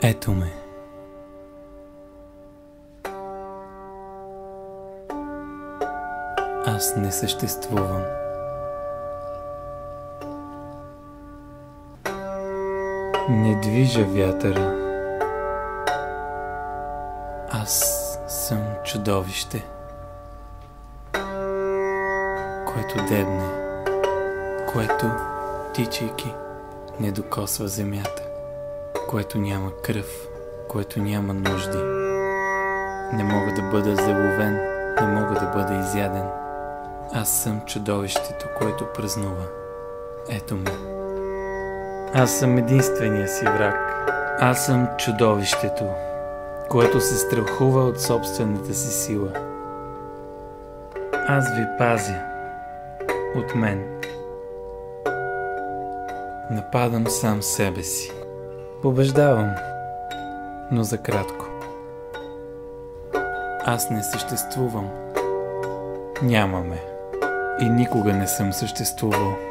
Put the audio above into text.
Ето ме. Аз не съществувам. Не движа вятъра. Аз съм чудовище, което дебне, което, тичайки, не докосва земята, което няма кръв, което няма нужди. Не мога да бъда заловен, не мога да бъда изяден. Аз съм чудовището, което празнува. Ето ме. Аз съм единствения си враг. Аз съм чудовището, което се страхува от собствената си сила. Аз ви пазя от мен. Нападам сам себе си. Побеждавам, но за кратко. Аз не съществувам. Няма ме. И никога не съм съществувал.